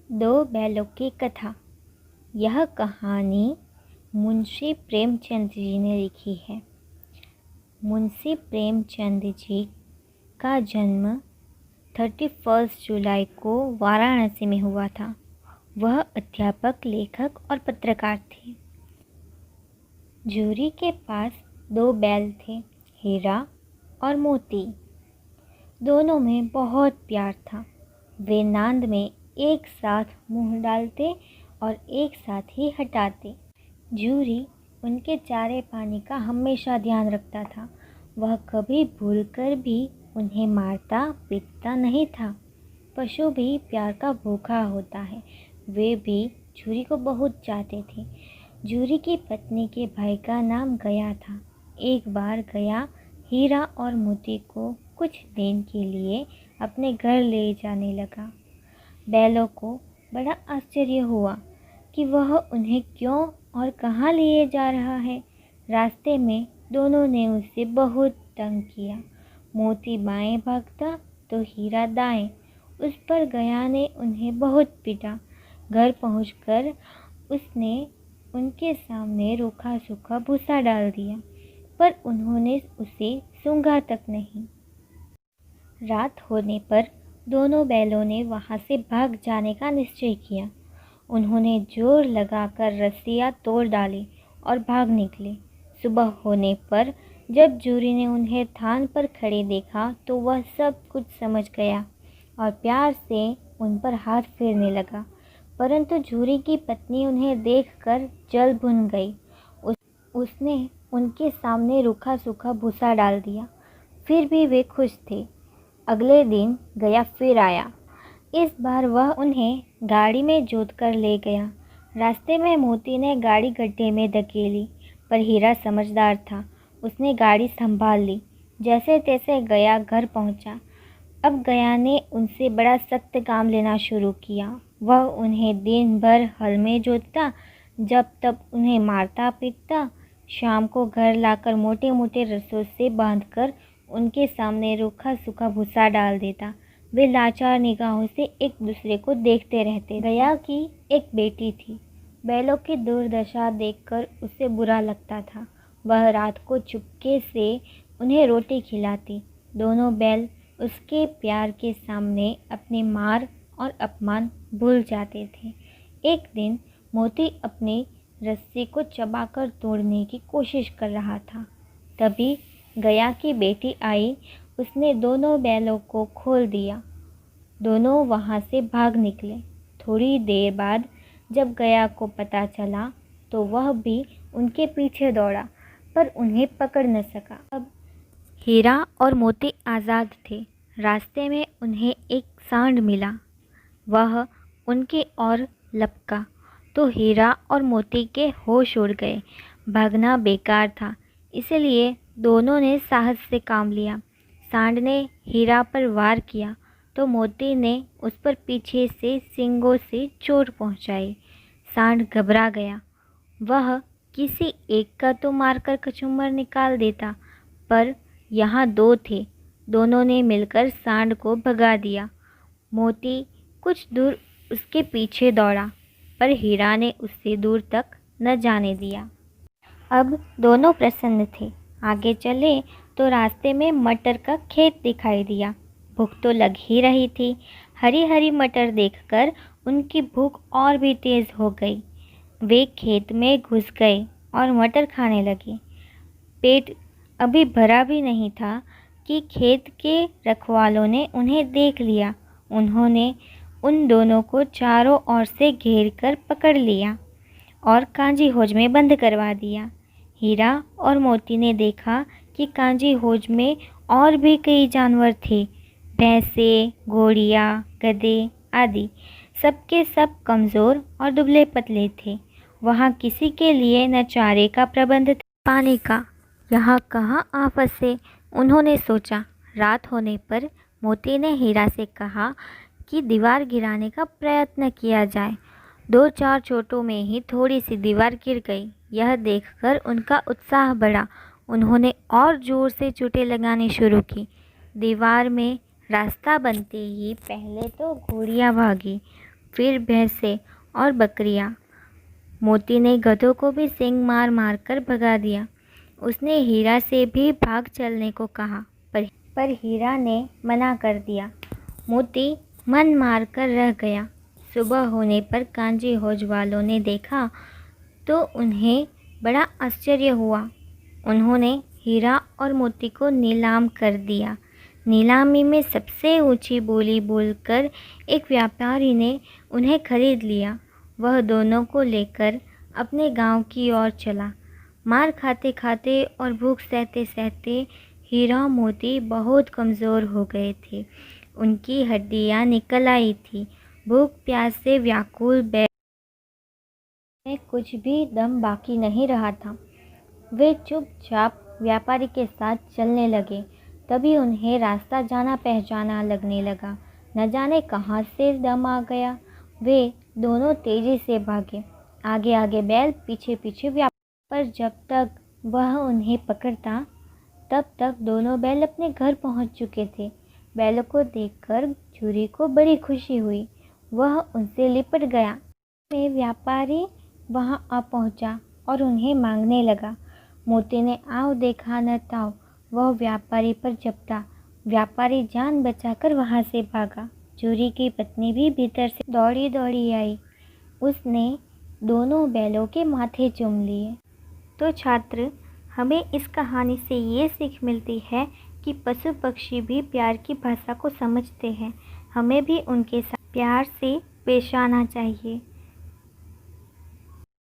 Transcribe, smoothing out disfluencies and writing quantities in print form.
दो बैलों की कथा। यह कहानी मुंशी प्रेमचंद जी ने लिखी है। मुंशी प्रेमचंद जी का जन्म 31 जुलाई को वाराणसी में हुआ था। वह अध्यापक, लेखक और पत्रकार थे। जूरी के पास दो बैल थे, हीरा और मोती। दोनों में बहुत प्यार था। वे नांद में एक साथ मुंह डालते और एक साथ ही हटाते। जूरी उनके चारे पानी का हमेशा ध्यान रखता था। वह कभी भूलकर भी उन्हें मारता पीटता नहीं था। पशु भी प्यार का भूखा होता है। वे भी जूरी को बहुत चाहते थे। जूरी की पत्नी के भाई का नाम गया था। एक बार गया हीरा और मोती को कुछ दिन के लिए अपने घर ले जाने लगा। बैलों को बड़ा आश्चर्य हुआ कि वह उन्हें क्यों और कहाँ लिए जा रहा है। रास्ते में दोनों ने उसे बहुत तंग किया। मोती बाएं भागता तो हीरा दाएं। उस पर गया ने उन्हें बहुत पीटा। घर पहुंचकर उसने उनके सामने रूखा सूखा भूसा डाल दिया, पर उन्होंने उसे सूंघा तक नहीं। रात होने पर दोनों बैलों ने वहां से भाग जाने का निश्चय किया। उन्होंने जोर लगाकर रस्सियां तोड़ डाली और भाग निकले। सुबह होने पर जब जूरी ने उन्हें थान पर खड़े देखा तो वह सब कुछ समझ गया और प्यार से उन पर हाथ फेरने लगा। परंतु जूरी की पत्नी उन्हें देखकर जल भुन गई। उसने उनके सामने रूखा सूखा भूसा डाल दिया। फिर भी वे खुश थे। अगले दिन गया फिर आया। इस बार वह उन्हें गाड़ी में जोतकर ले गया। रास्ते में मोती ने गाड़ी गड्ढे में धकेली, पर हीरा समझदार था। उसने गाड़ी संभाल ली। जैसे तैसे गया घर पहुंचा। अब गया ने उनसे बड़ा सख्त काम लेना शुरू किया। वह उन्हें दिन भर हल में जोतता, जब तब उन्हें मारता पीटता। शाम को घर लाकर मोटे मोटे रस्सों से बांधकर उनके सामने रूखा सूखा भूसा डाल देता। वे लाचार निगाहों से एक दूसरे को देखते रहते। गया की एक बेटी थी। बैलों की दुर्दशा देखकर उसे बुरा लगता था। वह रात को चुपके से उन्हें रोटी खिलाती। दोनों बैल उसके प्यार के सामने अपने मार और अपमान भूल जाते थे। एक दिन मोती अपनी रस्सी को चबाकर तोड़ने की कोशिश कर रहा था। तभी गया की बेटी आई। उसने दोनों बैलों को खोल दिया। दोनों वहां से भाग निकले। थोड़ी देर बाद जब गया को पता चला तो वह भी उनके पीछे दौड़ा, पर उन्हें पकड़ न सका। अब हीरा और मोती आज़ाद थे। रास्ते में उन्हें एक सांड मिला। वह उनकी ओर लपका तो हीरा और मोती के होश उड़ गए। भागना बेकार था, इसलिए दोनों ने साहस से काम लिया। सांड ने हीरा पर वार किया तो मोती ने उस पर पीछे से सींगों से चोट पहुंचाई। सांड घबरा गया। वह किसी एक का तो मारकर कचूमर निकाल देता, पर यहाँ दो थे। दोनों ने मिलकर सांड को भगा दिया। मोती कुछ दूर उसके पीछे दौड़ा, पर हीरा ने उससे दूर तक न जाने दिया। अब दोनों प्रसन्न थे। आगे चले तो रास्ते में मटर का खेत दिखाई दिया। भूख तो लग ही रही थी। हरी हरी मटर देखकर उनकी भूख और भी तेज हो गई। वे खेत में घुस गए और मटर खाने लगे। पेट अभी भरा भी नहीं था कि खेत के रखवालों ने उन्हें देख लिया। उन्होंने उन दोनों को चारों ओर से घेर कर पकड़ लिया और कांजी होज में बंद करवा दिया। हीरा और मोती ने देखा कि कांजी होज में और भी कई जानवर थे। भैंसे, घोड़ियाँ, गधे आदि। सबके सब कमज़ोर और दुबले पतले थे। वहाँ किसी के लिए न चारे का प्रबंध था, पानी का। यहाँ कहाँ आ फंसे, उन्होंने सोचा। रात होने पर मोती ने हीरा से कहा कि दीवार गिराने का प्रयत्न किया जाए। 2-4 चोटों में ही थोड़ी सी दीवार गिर गई। यह देखकर उनका उत्साह बढ़ा। उन्होंने और ज़ोर से चोटें लगानी शुरू की। दीवार में रास्ता बनते ही पहले तो घोड़ियाँ भागी, फिर भैंसें और बकरियां। मोती ने गधों को भी सींग मार मार कर भगा दिया। उसने हीरा से भी भाग चलने को कहा, पर हीरा ने मना कर दिया। मोती मन मार कर रह गया। सुबह होने पर कांजी हौज वालों ने देखा तो उन्हें बड़ा आश्चर्य हुआ। उन्होंने हीरा और मोती को नीलाम कर दिया। नीलामी में सबसे ऊंची बोली बोलकर एक व्यापारी ने उन्हें खरीद लिया। वह दोनों को लेकर अपने गांव की ओर चला। मार खाते खाते और भूख सहते सहते हीरा मोती बहुत कमज़ोर हो गए थे। उनकी हड्डियां निकल आई थी। भूख प्यास से व्याकुल बैल में कुछ भी दम बाकी नहीं रहा था। वे चुपचाप व्यापारी के साथ चलने लगे। तभी उन्हें रास्ता जाना पहचाना लगने लगा। न जाने कहाँ से दम आ गया। वे दोनों तेजी से भागे, आगे आगे बैल, पीछे पीछे व्यापारी। पर जब तक वह उन्हें पकड़ता तब तक दोनों बैल अपने घर पहुंच चुके थे। बैलों को देखकर झूरी को बड़ी खुशी हुई। वह उनसे लिपट गया। में व्यापारी वहां आ पहुंचा और उन्हें मांगने लगा। मोती ने आव देखा न ताव, वह व्यापारी पर झपटा। व्यापारी जान बचाकर वहां से भागा। झूरी की पत्नी भी भीतर से दौड़ी दौड़ी आई। उसने दोनों बैलों के माथे चूम लिए। तो छात्र, हमें इस कहानी से ये सीख मिलती है कि पशु पक्षी भी प्यार की भाषा को समझते हैं। हमें भी उनके साथ प्यार से पेश आना चाहिए।